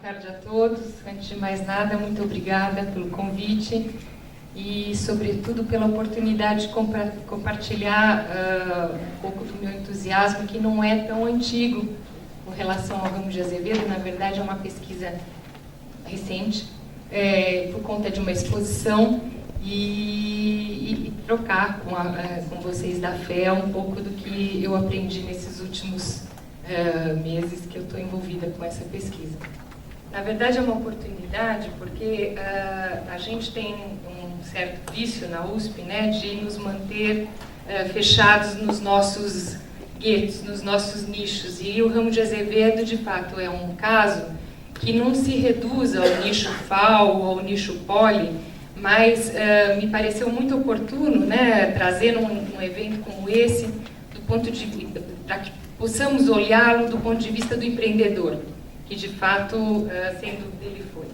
tarde a todos. Antes de mais nada, muito obrigada pelo convite e, sobretudo, pela oportunidade de compartilhar um pouco do meu entusiasmo, que não é tão antigo com relação ao Ramos de Azevedo. Na verdade, é uma pesquisa recente, por conta de uma exposição, e trocar com vocês da FEA um pouco do que eu aprendi nesses últimos meses que eu estou envolvida com essa pesquisa. Na verdade, é uma oportunidade porque a gente tem um certo vício na USP, né, de nos manter fechados nos nossos guetos, nos nossos nichos. E o Ramos de Azevedo, de fato, é um caso que não se reduz ao nicho FAO ou ao nicho Poli, mas me pareceu muito oportuno, né, trazer um evento como esse, do ponto de para que possamos olhá-lo do ponto de vista do empreendedor, que de fato, sem dúvida, ele foi.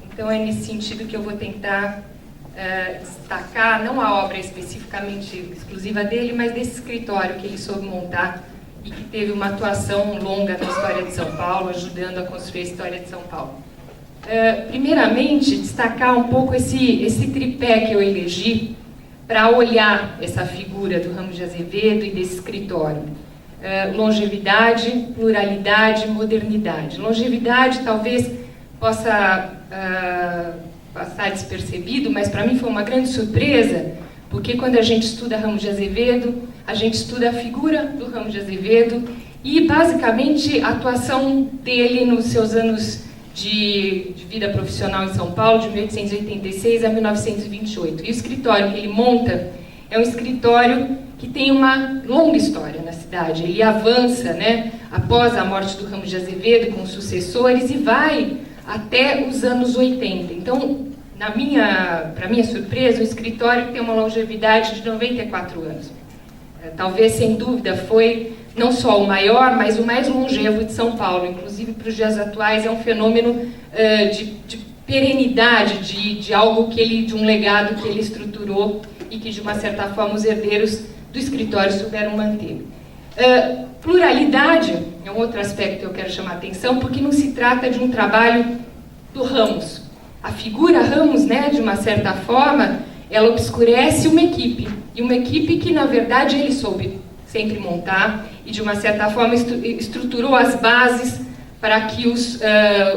Então é nesse sentido que eu vou tentar destacar, não a obra especificamente exclusiva dele, mas desse escritório que ele soube montar e que teve uma atuação longa na história de São Paulo, ajudando a construir a história de São Paulo. Primeiramente, destacar um pouco esse tripé que eu elegi para olhar essa figura do Ramos de Azevedo e desse escritório. Longevidade, pluralidade, modernidade. Longevidade talvez possa passar despercebido, mas para mim foi uma grande surpresa, porque quando a gente estuda Ramos de Azevedo, a gente estuda a figura do Ramos de Azevedo e, basicamente, a atuação dele nos seus anos de vida profissional em São Paulo, de 1886 a 1928. E o escritório que ele monta é um escritório que tem uma longa história na cidade. Ele avança, né, após a morte do Ramos de Azevedo, com sucessores, e vai até os anos 80. Então, para minha surpresa, o escritório tem uma longevidade de 94 anos. Talvez, sem dúvida, foi não só o maior, mas o mais longevo de São Paulo. Inclusive, para os dias atuais, é um fenômeno de perenidade, de algo de um legado que ele estruturou e que, de uma certa forma, os herdeiros do escritório souberam manter. Pluralidade é um outro aspecto que eu quero chamar a atenção, porque não se trata de um trabalho do Ramos. A figura Ramos, né, de uma certa forma, ela obscurece uma equipe, e uma equipe que, na verdade, ele soube sempre montar e, de uma certa forma, estruturou as bases para que os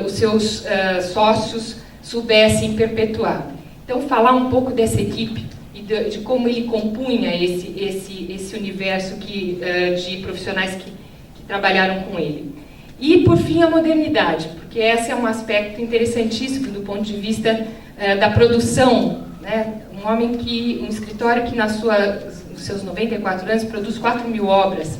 seus sócios soubessem perpetuar. Então, falar um pouco dessa equipe e de como ele compunha esse universo de profissionais que trabalharam com ele. E, por fim, a modernidade, porque esse é um aspecto interessantíssimo do ponto de vista da produção, né? Um escritório que, nos seus 94 anos, produz 4.000 obras.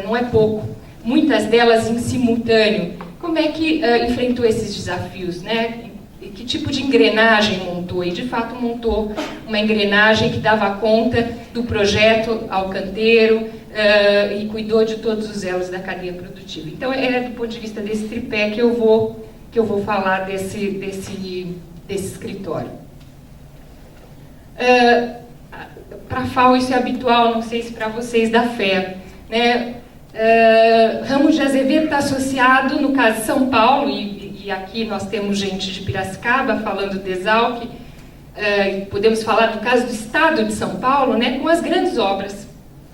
Não é pouco. Muitas delas em simultâneo. Como é que enfrentou esses desafios, né? Que tipo de engrenagem montou? E, de fato, montou uma engrenagem que dava conta do projeto ao canteiro e cuidou de todos os elos da cadeia produtiva. Então, é do ponto de vista desse tripé que eu vou falar desse escritório. Para a FAO isso é habitual, não sei se para vocês da FEA, né? Ramos de Azevedo está associado, no caso de São Paulo, e aqui nós temos gente de Piracicaba falando de Exalc, podemos falar do caso do Estado de São Paulo, né, com as grandes obras,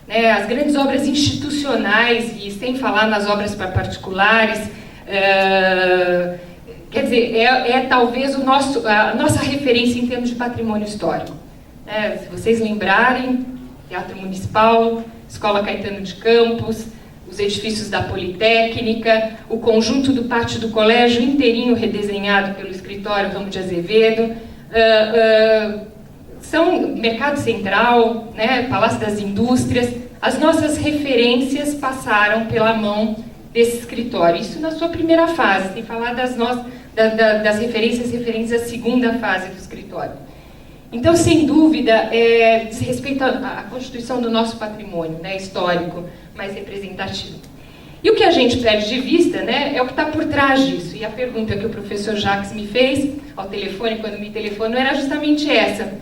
né, as grandes obras institucionais, e sem falar nas obras para particulares. Quer dizer, talvez a nossa referência em termos de patrimônio histórico. Se vocês lembrarem, Teatro Municipal, Escola Caetano de Campos, os edifícios da Politécnica, o conjunto do pátio do colégio inteirinho redesenhado pelo escritório Ramos de Azevedo, são Mercado Central, né, Palácio das Indústrias. As nossas referências passaram pela mão desse escritório. Isso na sua primeira fase, sem falar das referências referentes à segunda fase do escritório. Então, sem dúvida, diz respeito à constituição do nosso patrimônio, né, histórico mais representativo. E o que a gente perde de vista, né, é o que está por trás disso. E a pergunta que o professor Jacques me fez ao telefone, quando me telefonou, era justamente essa.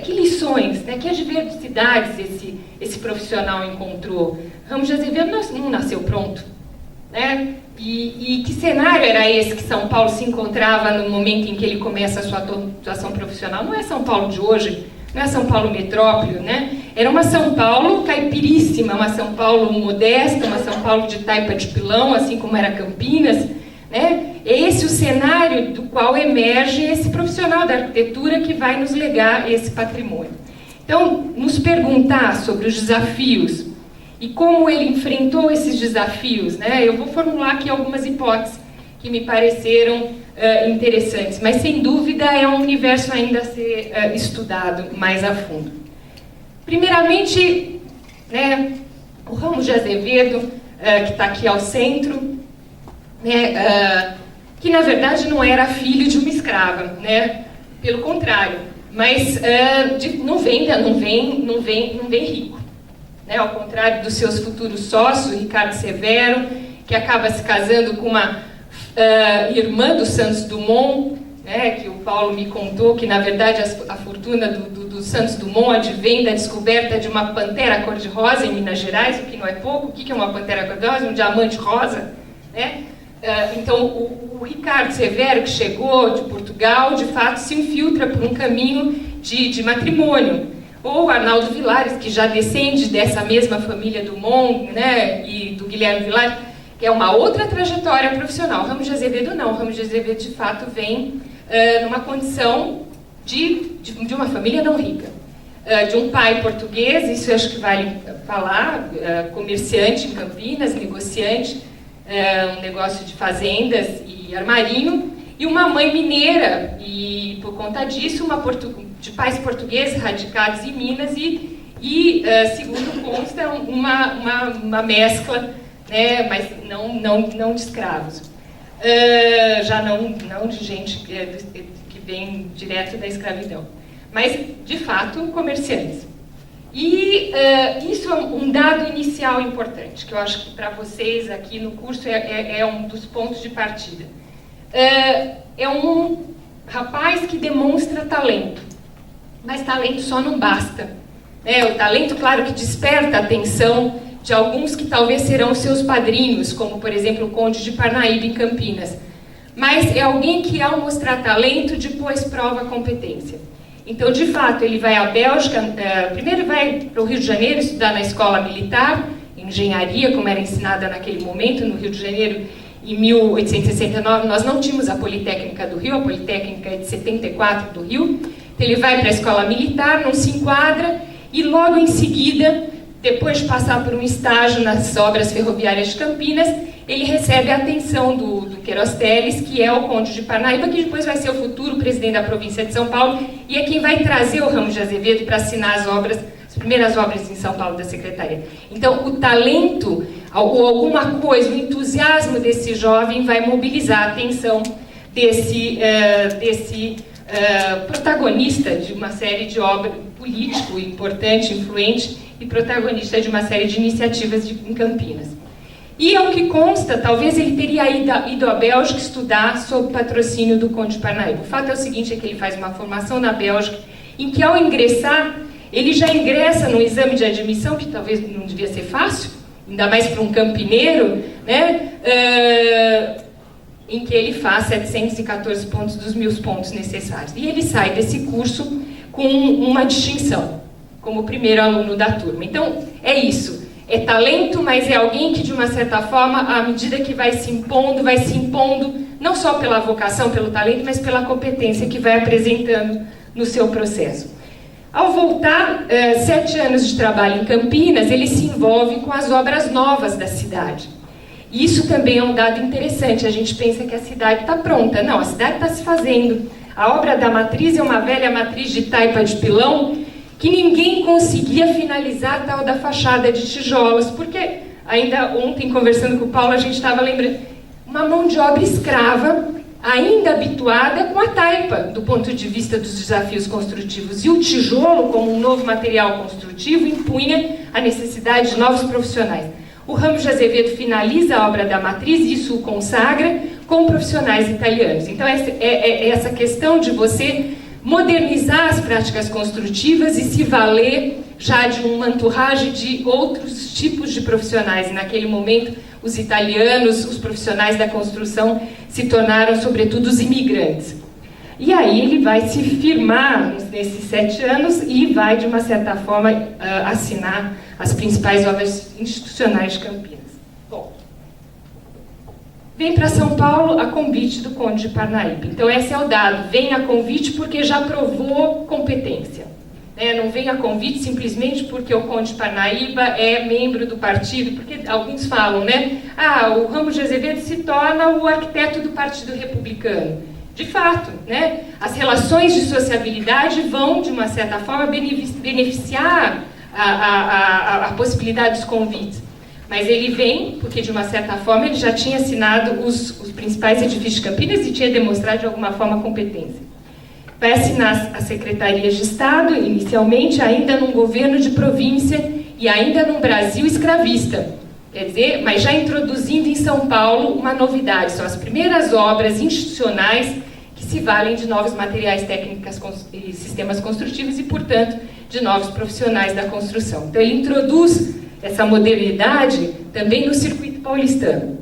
Que lições, né, que adversidades esse profissional encontrou? Ramos de Azevedo não nasceu pronto. né? E que cenário era esse que São Paulo se encontrava no momento em que ele começa a sua atuação profissional? Não é São Paulo de hoje, não é São Paulo metrópole, né? Era uma São Paulo caipiríssima, uma São Paulo modesta, uma São Paulo de taipa de pilão, assim como era Campinas, né? É esse o cenário do qual emerge esse profissional da arquitetura que vai nos legar esse patrimônio. Então, nos perguntar sobre os desafios e como ele enfrentou esses desafios, né? Eu vou formular aqui algumas hipóteses que me pareceram interessantes, mas sem dúvida é um universo ainda a ser estudado mais a fundo. Primeiramente, né, o Ramos de Azevedo, que está aqui ao centro, né, que na verdade não era filho de uma escrava, né? Pelo contrário, mas não vem rico. Né, ao contrário dos seus futuros sócios, Ricardo Severo, que acaba se casando com uma irmã do Santos Dumont, né, que o Paulo me contou que, na verdade, a fortuna do Santos Dumont advém da descoberta de uma pantera cor-de-rosa em Minas Gerais, o que não é pouco. O que é uma pantera cor-de-rosa? Um diamante rosa. Né? Então, o Ricardo Severo, que chegou de Portugal, de fato se infiltra por um caminho de matrimônio. Ou Arnaldo Vilares, que já descende dessa mesma família do Dumont, né, e do Guilherme Vilares, que é uma outra trajetória profissional. Ramos de Azevedo não. Ramos de Azevedo, de fato, vem numa condição de uma família não rica. De um pai português, isso eu acho que vale falar, comerciante em Campinas, negociante, um negócio de fazendas e armarinho, e uma mãe mineira, e por conta disso, de pais portugueses radicados em Minas e segundo consta, uma mescla, né, mas não de escravos. Já não de gente que vem direto da escravidão, mas, de fato, comerciantes. E isso é um dado inicial importante, que eu acho que para vocês aqui no curso é um dos pontos de partida. É um rapaz que demonstra talento, mas talento só não basta. O talento, claro, que desperta a atenção de alguns que talvez serão seus padrinhos, como, por exemplo, o Conde de Parnaíba, em Campinas. Mas é alguém que, ao mostrar talento, depois prova competência. Então, de fato, ele vai à Bélgica, primeiro vai para o Rio de Janeiro estudar na escola militar, engenharia, como era ensinada naquele momento, no Rio de Janeiro, em 1869, nós não tínhamos a Politécnica do Rio, a Politécnica é de 74 do Rio. Então, ele vai para a escola militar, não se enquadra, e logo em seguida, depois de passar por um estágio nas obras ferroviárias de Campinas, ele recebe a atenção do Queiroz Teles, que é o Conde de Parnaíba, que depois vai ser o futuro presidente da província de São Paulo, e é quem vai trazer o Ramos de Azevedo para assinar as primeiras obras em São Paulo da Secretaria. Então, o talento, ou alguma coisa, o entusiasmo desse jovem vai mobilizar a atenção desse protagonista de uma série de obras, político importante, influente, e protagonista de uma série de iniciativas em Campinas. E, ao que consta, talvez ele teria ido à Bélgica estudar sob patrocínio do Conde de Parnaíba. O fato é o seguinte, é que ele faz uma formação na Bélgica, em que, ao ingressar, ele já ingressa no exame de admissão, que talvez não devia ser fácil, ainda mais para um campineiro, né? Em que ele faz 714 pontos dos 1.000 pontos necessários. E ele sai desse curso com uma distinção, como primeiro aluno da turma. Então, é isso. É talento, mas é alguém que, de uma certa forma, à medida que vai se impondo, não só pela vocação, pelo talento, mas pela competência que vai apresentando no seu processo. Ao voltar, 7 anos de trabalho em Campinas, ele se envolve com as obras novas da cidade. E isso também é um dado interessante. A gente pensa que a cidade está pronta. Não, a cidade está se fazendo. A obra da matriz é uma velha matriz de taipa de pilão que ninguém conseguia finalizar a tal da fachada de tijolos, porque ainda ontem, conversando com o Paulo, a gente estava lembrando, uma mão de obra escrava, ainda habituada com a taipa, do ponto de vista dos desafios construtivos. E o tijolo, como um novo material construtivo, impunha a necessidade de novos profissionais. O Ramos de Azevedo finaliza a obra da matriz, e isso o consagra, com profissionais italianos. Então, essa questão de você modernizar as práticas construtivas e se valer já de uma entourage de outros tipos de profissionais. E naquele momento, os italianos, os profissionais da construção, se tornaram, sobretudo, os imigrantes. E aí ele vai se firmar nesses 7 anos e vai, de uma certa forma, assinar as principais obras institucionais de Campinas. Bom, vem para São Paulo a convite do Conde de Parnaíba. Então esse é o dado, vem a convite porque já provou competência. Não vem a convite simplesmente porque o Conde de Parnaíba é membro do partido, porque alguns falam, o Ramos de Azevedo se torna o arquiteto do Partido Republicano. De fato, as relações de sociabilidade vão, de uma certa forma, beneficiar a possibilidade dos convites. Mas ele vem porque, de uma certa forma, ele já tinha assinado os principais edifícios de Campinas e tinha demonstrado, de alguma forma, competência. Vai assinar as secretarias de Estado, inicialmente, ainda num governo de província e ainda num Brasil escravista. Quer dizer, mas já introduzindo em São Paulo uma novidade. São as primeiras obras institucionais que se valem de novos materiais técnicos e sistemas construtivos e, portanto, de novos profissionais da construção. Então, ele introduz essa modernidade também no circuito paulistano.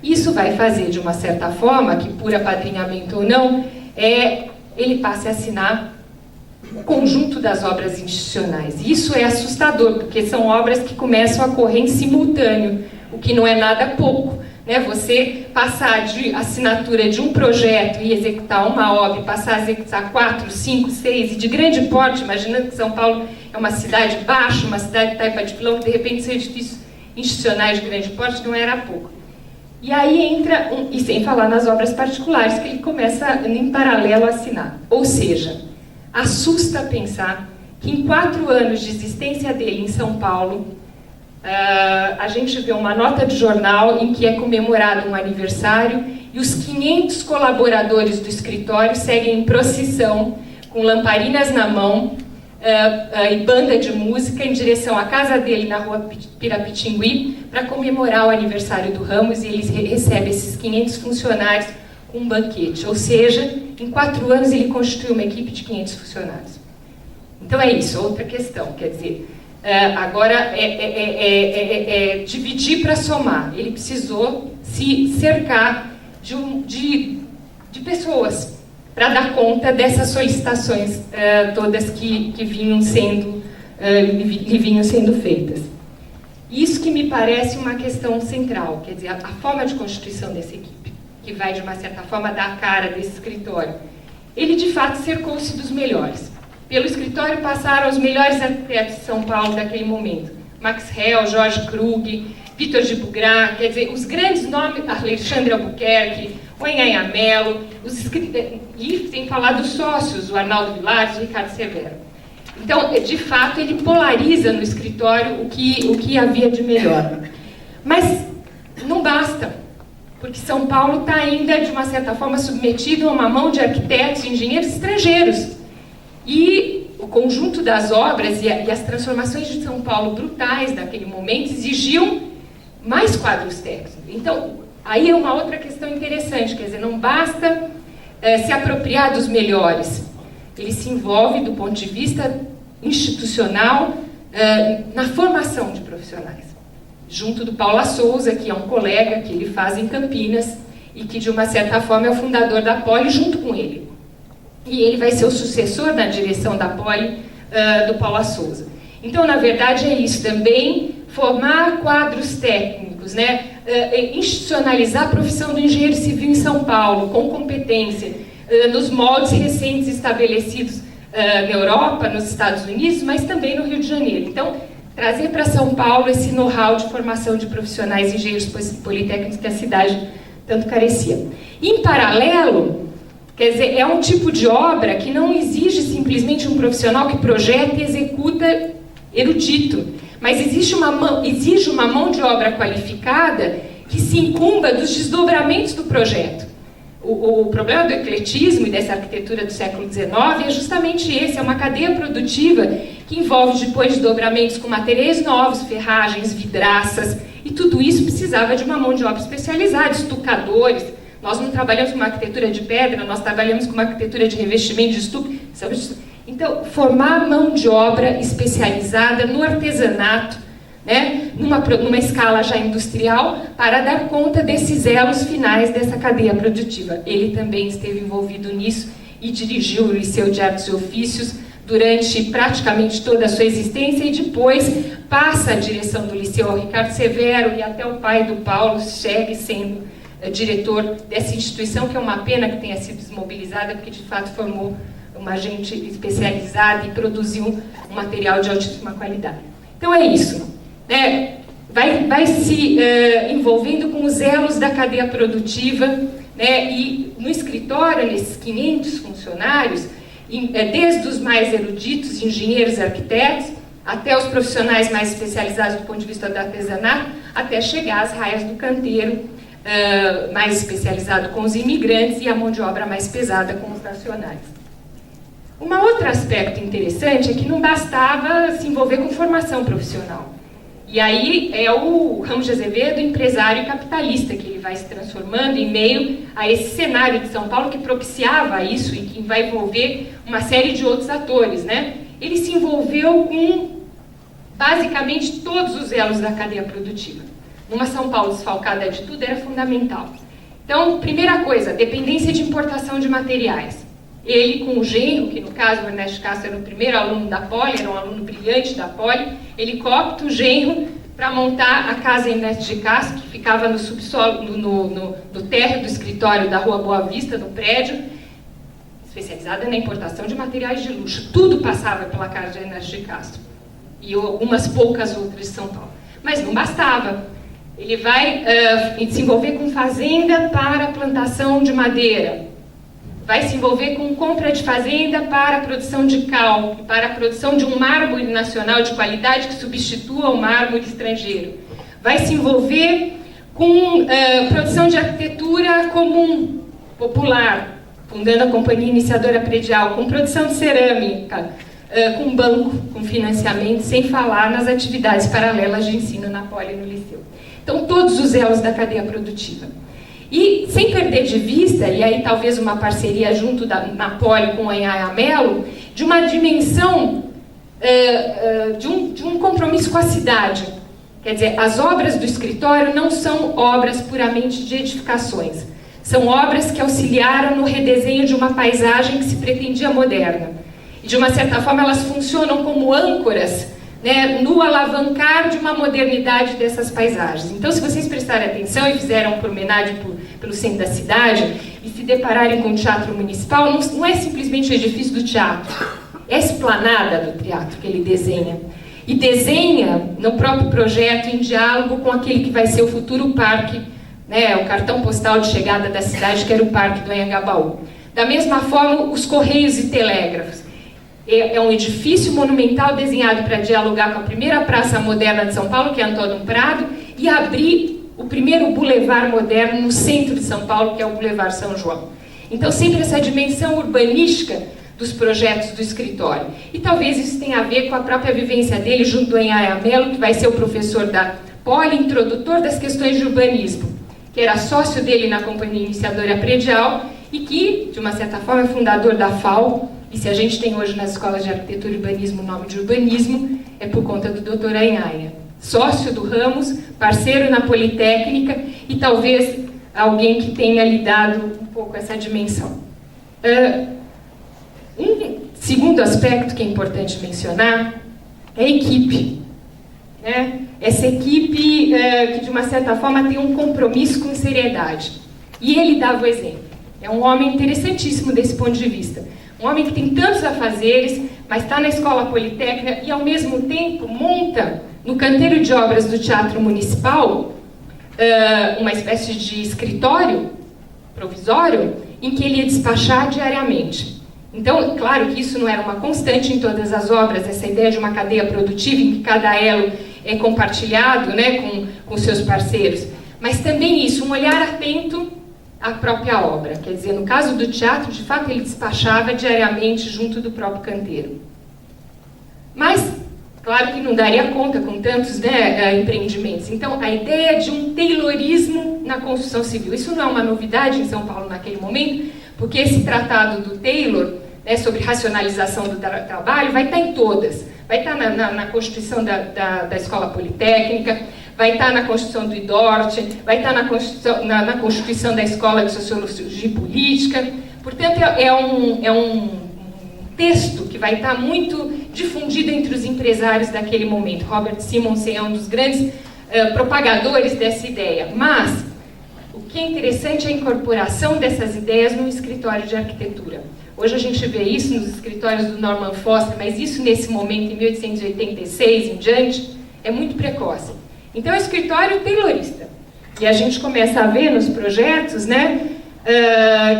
Isso vai fazer, de uma certa forma, que por apadrinhamento ou não, ele passe a assinar o conjunto das obras institucionais. Isso é assustador, porque são obras que começam a correr em simultâneo, o que não é nada pouco. Você passar de assinatura de um projeto e executar uma obra, e passar a executar 4, 5, 6, e de grande porte, imaginando que São Paulo é uma cidade baixa, uma cidade de taipa de pilão, que de repente são edifícios institucionais de grande porte, não era pouco. E aí entra, e sem falar nas obras particulares, que ele começa em paralelo a assinar. Ou seja, assusta pensar que em 4 anos de existência dele em São Paulo, a gente vê uma nota de jornal em que é comemorado um aniversário e os 500 colaboradores do escritório seguem em procissão, com lamparinas na mão e banda de música em direção à casa dele na rua Pirapitingui para comemorar o aniversário do Ramos, e ele recebe esses 500 funcionários com um banquete. Ou seja, em 4 anos ele constitui uma equipe de 500 funcionários. Então é isso, outra questão, quer dizer, agora dividir para somar. Ele precisou se cercar de pessoas para dar conta dessas solicitações todas que vinham sendo feitas. Isso que me parece uma questão central, quer dizer, a forma de constituição dessa equipe, que vai, de uma certa forma, dar a cara desse escritório. Ele, de fato, cercou-se dos melhores. Pelo escritório passaram os melhores arquitetos de São Paulo daquele momento. Max Hell, Jorge Krug, Vitor de Bugrá, quer dizer, os grandes nomes, Alexandre Albuquerque, o Enhanha Mello, e sem falar dos sócios, o Arnaldo Vilares e o Ricardo Severo. Então, de fato, ele polariza no escritório o que havia de melhor. Mas não basta, porque São Paulo está ainda, de uma certa forma, submetido a uma mão de arquitetos e engenheiros estrangeiros. E o conjunto das obras e as transformações de São Paulo brutais naquele momento exigiam mais quadros técnicos. Então, aí é uma outra questão interessante, quer dizer, não basta se apropriar dos melhores. Ele se envolve, do ponto de vista institucional, na formação de profissionais. Junto do Paula Souza, que é um colega que ele faz em Campinas e que, de uma certa forma, é o fundador da Poli, junto com ele. E ele vai ser o sucessor na direção da Poli do Paula Souza. Então, na verdade, é isso também, formar quadros técnicos, institucionalizar a profissão do engenheiro civil em São Paulo, com competência, nos moldes recentes estabelecidos na Europa, nos Estados Unidos, mas também no Rio de Janeiro. Então, trazer para São Paulo esse know-how de formação de profissionais engenheiros politécnicos que a cidade tanto carecia. Em paralelo, quer dizer, é um tipo de obra que não exige simplesmente um profissional que projeta e executa erudito, mas exige uma mão de obra qualificada que se incumba dos desdobramentos do projeto. O problema do ecletismo e dessa arquitetura do século XIX é justamente esse, é uma cadeia produtiva que envolve depois desdobramentos com materiais novos, ferragens, vidraças, e tudo isso precisava de uma mão de obra especializada, estucadores. Nós não trabalhamos com uma arquitetura de pedra, nós trabalhamos com uma arquitetura de revestimento de estuque. Então, formar mão de obra especializada no artesanato, né, numa escala já industrial, para dar conta desses elos finais dessa cadeia produtiva. Ele também esteve envolvido nisso e dirigiu o Liceu de Artes e Ofícios durante praticamente toda a sua existência, e depois passa a direção do Liceu ao Ricardo Severo, e até o pai do Paulo segue sendo diretor dessa instituição, que é uma pena que tenha sido desmobilizada, porque de fato formou uma gente especializada e produziu um material de altíssima qualidade. Então é isso, né? Vai se envolvendo com os elos da cadeia produtiva, né? E no escritório, nesses 500 funcionários, desde os mais eruditos, engenheiros e arquitetos, até os profissionais mais especializados do ponto de vista do artesanato, até chegar às raias do canteiro, mais especializado com os imigrantes, e a mão de obra mais pesada com os nacionais. Um outro aspecto interessante é que não bastava se envolver com formação profissional. E aí é o Ramos de Azevedo, empresário e capitalista, que ele vai se transformando em meio a esse cenário de São Paulo que propiciava isso e que vai envolver uma série de outros atores, né? Ele se envolveu com basicamente todos os elos da cadeia produtiva. Numa São Paulo desfalcada de tudo era fundamental. Então, primeira coisa, dependência de importação de materiais. Ele com o genro, que no caso o Ernesto Castro era o primeiro aluno da Poli, era um aluno brilhante da Poli, ele coopta o genro para montar a casa Ernesto de Castro, que ficava no subsolo, no térreo do escritório da Rua Boa Vista, no prédio, especializada na importação de materiais de luxo. Tudo passava pela casa de Ernesto de Castro. E algumas poucas outras de São Paulo. Mas não bastava. Ele vai se envolver com fazenda para plantação de madeira. Vai se envolver com compra de fazenda para a produção de cal, para a produção de um mármore nacional de qualidade que substitua o mármore estrangeiro. Vai se envolver com produção de arquitetura comum, popular, fundando a Companhia Iniciadora Predial, com produção de cerâmica, com banco, com financiamento, sem falar nas atividades paralelas de ensino na Poli e no Liceu. Então, todos os elos da cadeia produtiva. E, sem perder de vista, e aí talvez uma parceria junto na Poli com a Anhaya Mello, de uma dimensão, de um compromisso com a cidade. Quer dizer, as obras do escritório não são obras puramente de edificações. São obras que auxiliaram no redesenho de uma paisagem que se pretendia moderna. E, de uma certa forma, elas funcionam como âncoras, né, no alavancar de uma modernidade dessas paisagens. Então, se vocês prestarem atenção e fizerem um promenade pelo centro da cidade e se depararem com o Teatro Municipal, não é simplesmente o edifício do teatro, é a esplanada do teatro que ele desenha. E desenha no próprio projeto em diálogo com aquele que vai ser o futuro parque, né, o cartão postal de chegada da cidade, que era o Parque do Anhangabaú. Da mesma forma, os Correios e Telégrafos. É um edifício monumental desenhado para dialogar com a primeira praça moderna de São Paulo, que é Antônio Prado, e abrir o primeiro bulevar moderno no centro de São Paulo, que é o Boulevard São João. Então, sempre essa dimensão urbanística dos projetos do escritório. E talvez isso tenha a ver com a própria vivência dele junto do Anhaya Mello, que vai ser o professor da Poli, introdutor das questões de urbanismo, que era sócio dele na Companhia Iniciadora Predial e que, de uma certa forma, é fundador da FAO. E se a gente tem hoje nas escolas de arquitetura e urbanismo o nome de urbanismo, é por conta do Dr. Anhaya. Sócio do Ramos, parceiro na Politécnica e talvez alguém que tenha lidado um pouco essa dimensão. Um segundo aspecto que é importante mencionar é a equipe. Né? Essa equipe que, de uma certa forma, tem um compromisso com seriedade. E ele dava o exemplo. É um homem interessantíssimo desse ponto de vista. Um homem que tem tantos afazeres, mas está na escola politécnica e, ao mesmo tempo, monta no canteiro de obras do Teatro Municipal uma espécie de escritório provisório em que ele ia despachar diariamente. Então, claro que isso não era uma constante em todas as obras, essa ideia de uma cadeia produtiva em que cada elo é compartilhado, né, com seus parceiros, mas também isso, um olhar atento a própria obra. Quer dizer, no caso do teatro, de fato, ele despachava diariamente junto do próprio canteiro. Mas, claro que não daria conta com tantos, né, empreendimentos. Então, a ideia de um taylorismo na construção civil. Isso não é uma novidade em São Paulo naquele momento, porque esse tratado do Taylor, né, sobre racionalização do trabalho, vai estar em todas. Vai estar na Constituição da Escola Politécnica, vai estar na Constituição do IDORT, vai estar na Constituição da Escola de Sociologia e Política. Portanto, é um texto que vai estar muito difundido entre os empresários daquele momento. Robert Simonsen é um dos grandes propagadores dessa ideia. Mas o que é interessante é a incorporação dessas ideias no escritório de arquitetura. Hoje a gente vê isso nos escritórios do Norman Foster, mas isso nesse momento, em 1886 em diante, é muito precoce. Então é um escritório taylorista. E a gente começa a ver nos projetos, né,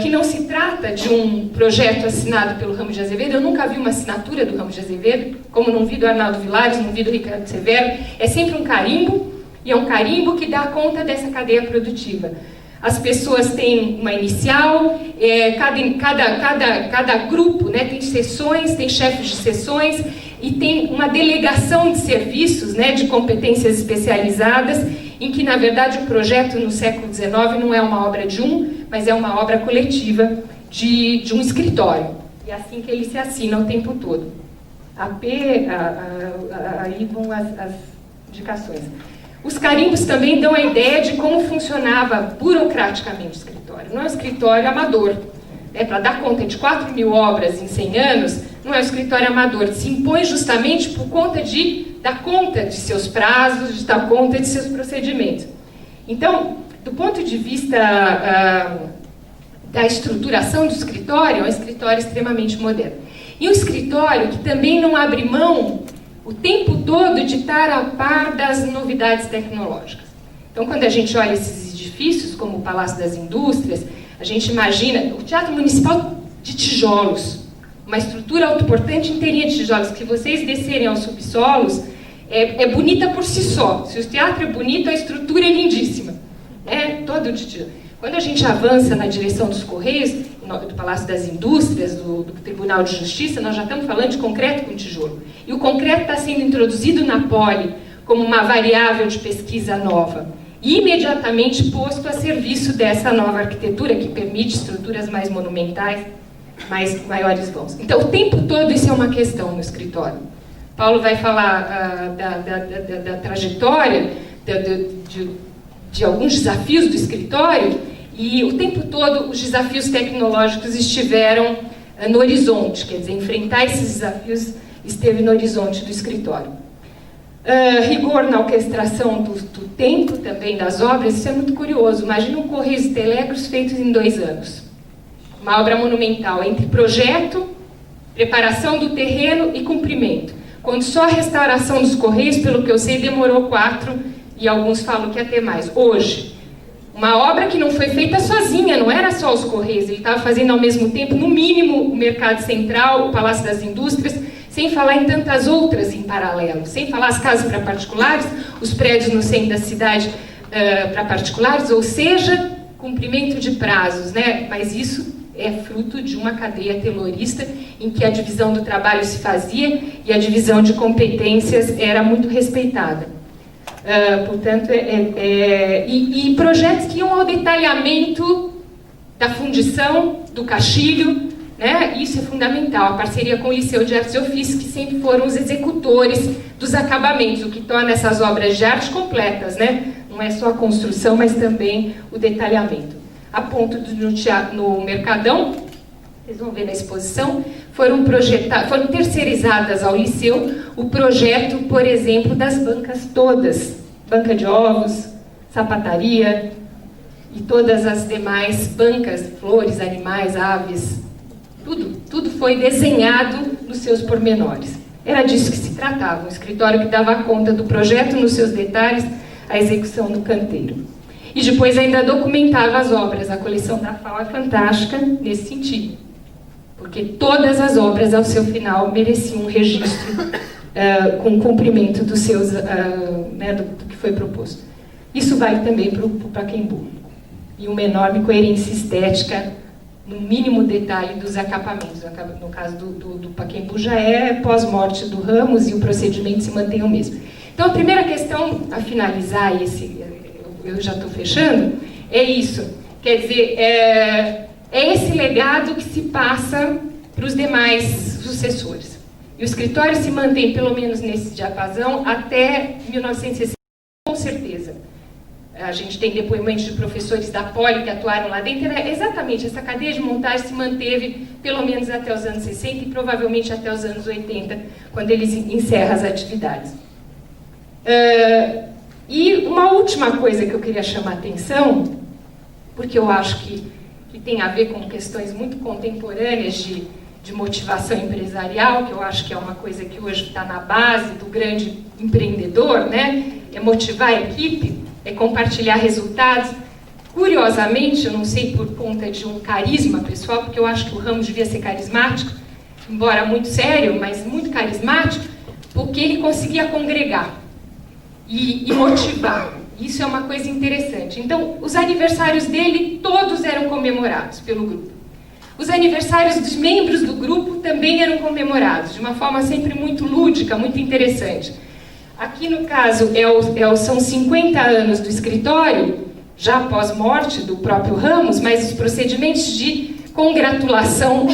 que não se trata de um projeto assinado pelo Ramos de Azevedo. Eu nunca vi uma assinatura do Ramos de Azevedo, como não vi do Arnaldo Vilares, não vi do Ricardo Severo. É sempre um carimbo, e é um carimbo que dá conta dessa cadeia produtiva. As pessoas têm uma inicial, cada grupo, né, tem seções, tem chefes de seções, e tem uma delegação de serviços, né, de competências especializadas, em que, na verdade, o projeto no século XIX não é uma obra de um, mas é uma obra coletiva de um escritório. E é assim que ele se assina o tempo todo. Aí vão as indicações. Os carimbos também dão a ideia de como funcionava burocraticamente o escritório. Não é um escritório amador. Para dar conta de 4.000 obras em 100 anos, não é um escritório amador. Se impõe justamente por conta de dar conta de seus prazos, de dar conta de seus procedimentos. Então, do ponto de vista da estruturação do escritório, é um escritório extremamente moderno. E um escritório que também não abre mão o tempo todo de estar a par das novidades tecnológicas. Então, quando a gente olha esses edifícios, como o Palácio das Indústrias, a gente imagina o Teatro Municipal de tijolos, uma estrutura autoportante inteirinha de tijolos, que vocês descerem aos subsolos, é bonita por si só. Se o teatro é bonito, a estrutura é lindíssima. Todo de tijolo. Quando a gente avança na direção dos Correios, do Palácio das Indústrias, do Tribunal de Justiça, nós já estamos falando de concreto com tijolo. E o concreto está sendo introduzido na Poli como uma variável de pesquisa nova. E imediatamente posto a serviço dessa nova arquitetura que permite estruturas mais monumentais, maiores vãos. Então, o tempo todo isso é uma questão no escritório. Paulo vai falar da trajetória, de alguns desafios do escritório, e o tempo todo os desafios tecnológicos estiveram no horizonte, quer dizer, enfrentar esses desafios esteve no horizonte do escritório. Rigor na orquestração do tempo também das obras, isso é muito curioso. Imagina um Correios e Telégrafos feitos em 2 anos. Uma obra monumental entre projeto, preparação do terreno e cumprimento. Quando só a restauração dos Correios, pelo que eu sei, demorou 4, e alguns falam que até mais. Hoje, uma obra que não foi feita sozinha, não era só os Correios, ele estava fazendo ao mesmo tempo, no mínimo, o Mercado Central, o Palácio das Indústrias, sem falar em tantas outras em paralelo, sem falar as casas para particulares, os prédios no centro da cidade para particulares, ou seja, cumprimento de prazos, né? Mas isso é fruto de uma cadeia taylorista em que a divisão do trabalho se fazia e a divisão de competências era muito respeitada. Portanto, e projetos que iam ao detalhamento da fundição, do caixilho, né? Isso é fundamental, a parceria com o Liceu de Artes e Ofícios, que sempre foram os executores dos acabamentos, o que torna essas obras de arte completas, né? Não é só a construção, mas também o detalhamento. A ponto de no Mercadão, vocês vão ver na exposição, foram terceirizadas ao Liceu o projeto, por exemplo, das bancas todas, banca de ovos, sapataria e todas as demais bancas, flores, animais, aves, tudo foi desenhado nos seus pormenores. Era disso que se tratava, um escritório que dava conta do projeto nos seus detalhes, a execução no canteiro. E depois ainda documentava as obras, a coleção da FAO é fantástica nesse sentido. Porque todas as obras, ao seu final, mereciam um registro com o cumprimento dos seus, né, do que foi proposto. Isso vale também para o Pacaembu. E uma enorme coerência estética, no mínimo detalhe dos acapamentos. No caso do Pacaembu, já é pós-morte do Ramos e o procedimento se mantém o mesmo. Então, a primeira questão, a finalizar, eu já estou fechando, é isso. Quer dizer, é esse legado que se passa para os demais sucessores. E o escritório se mantém, pelo menos nesse diapasão, até 1960, com certeza. A gente tem depoimentos de professores da Poli que atuaram lá dentro. Era exatamente essa cadeia de montagem se manteve pelo menos até os anos 60 e provavelmente até os anos 80, quando eles encerram as atividades. E uma última coisa que eu queria chamar a atenção, porque eu acho que tem a ver com questões muito contemporâneas de motivação empresarial, que eu acho que é uma coisa que hoje está na base do grande empreendedor, né? É motivar a equipe, é compartilhar resultados. Curiosamente, eu não sei por conta de um carisma pessoal, porque eu acho que o Ramos devia ser carismático, embora muito sério, mas muito carismático, porque ele conseguia congregar e motivar. Isso é uma coisa interessante. Então, os aniversários dele, todos eram comemorados pelo grupo. Os aniversários dos membros do grupo também eram comemorados, de uma forma sempre muito lúdica, muito interessante. Aqui, no caso, são 50 anos do escritório, já após morte do próprio Ramos, mas os procedimentos de congratulação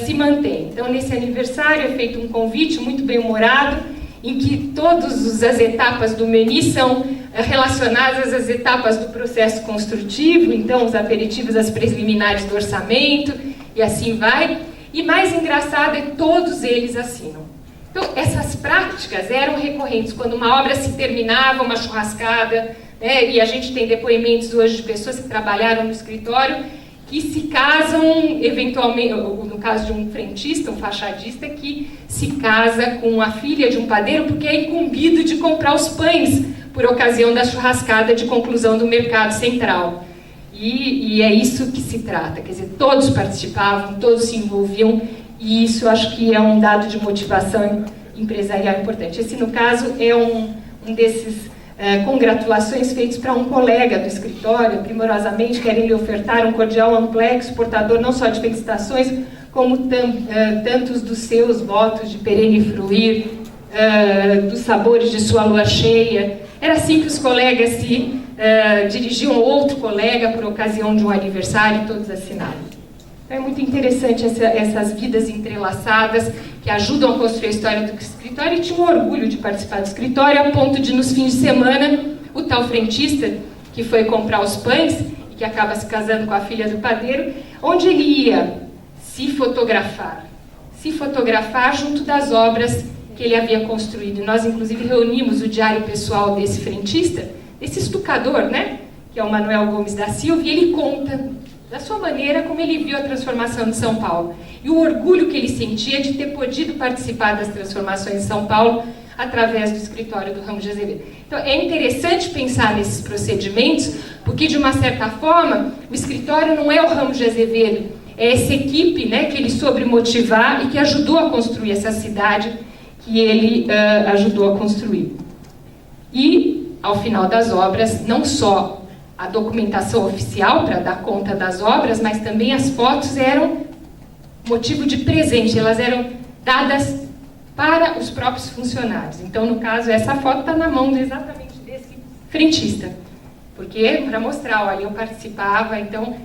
se mantêm. Então, nesse aniversário é feito um convite muito bem-humorado, em que todas as etapas do menu são relacionadas às etapas do processo construtivo, então os aperitivos, as preliminares do orçamento, e assim vai. E mais engraçado é todos eles assinam. Então, essas práticas eram recorrentes. Quando uma obra se terminava, uma churrascada, né, e a gente tem depoimentos hoje de pessoas que trabalharam no escritório, que se casam, eventualmente, no caso de um frentista, um fachadista, que se casa com a filha de um padeiro porque é incumbido de comprar os pães por ocasião da churrascada de conclusão do mercado central. E é isso que se trata, quer dizer, todos participavam, todos se envolviam, e isso eu acho que é um dado de motivação empresarial importante. Esse, no caso, é um desses congratulações feitos para um colega do escritório, primorosamente querem lhe ofertar um cordial amplex, portador não só de felicitações, como tantos dos seus votos de perene fruir, dos sabores de sua lua cheia. Era assim que os colegas se dirigiam a outro colega por ocasião de um aniversário, todos assinaram. Então, é muito interessante essas vidas entrelaçadas que ajudam a construir a história do escritório, e tinha um orgulho de participar do escritório, a ponto de, nos fins de semana, o tal frentista, que foi comprar os pães, e que acaba se casando com a filha do padeiro, onde ele ia se fotografar junto das obras que ele havia construído. E nós, inclusive, reunimos o diário pessoal desse frentista, desse estucador, né, que é o Manuel Gomes da Silva, e ele conta da sua maneira como ele viu a transformação de São Paulo. E o orgulho que ele sentia de ter podido participar das transformações de São Paulo através do escritório do Ramos de Azevedo. Então, é interessante pensar nesses procedimentos, porque, de uma certa forma, o escritório não é o Ramos de Azevedo, é essa equipe, né, que ele soube motivar e que ajudou a construir essa cidade que ele ajudou a construir. E, ao final das obras, não só a documentação oficial para dar conta das obras, mas também as fotos eram motivo de presente, elas eram dadas para os próprios funcionários. Então, no caso, essa foto está na mão exatamente desse frentista, porque para mostrar, olha, eu participava. Então,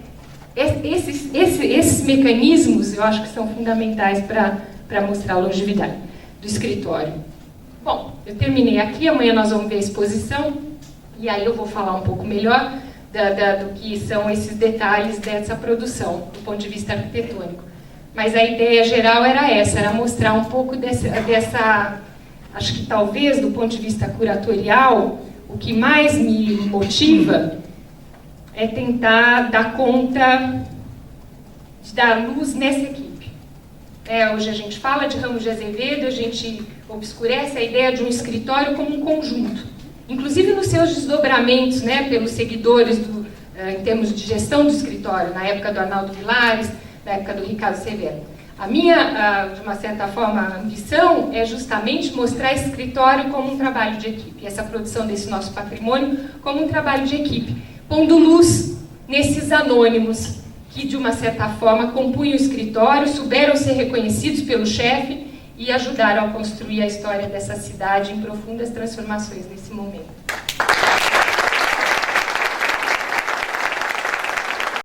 esses mecanismos eu acho que são fundamentais para mostrar a longevidade do escritório. Bom, eu terminei aqui, amanhã nós vamos ver a exposição, e aí eu vou falar um pouco melhor do que são esses detalhes dessa produção, do ponto de vista arquitetônico. Mas a ideia geral era essa, era mostrar um pouco dessa, acho que talvez do ponto de vista curatorial, o que mais me motiva é tentar dar conta de dar luz nessa equipe. Hoje a gente fala de Ramos de Azevedo, a gente obscurece a ideia de um escritório como um conjunto, inclusive nos seus desdobramentos, né, pelos seguidores em termos de gestão do escritório, na época do Arnaldo Vilares, na época do Ricardo Severo. A minha, de uma certa forma, ambição é justamente mostrar esse escritório como um trabalho de equipe, essa produção desse nosso patrimônio como um trabalho de equipe, pondo luz nesses anônimos que, de uma certa forma, compunham o escritório, souberam ser reconhecidos pelo chefe e ajudaram a construir a história dessa cidade em profundas transformações nesse momento.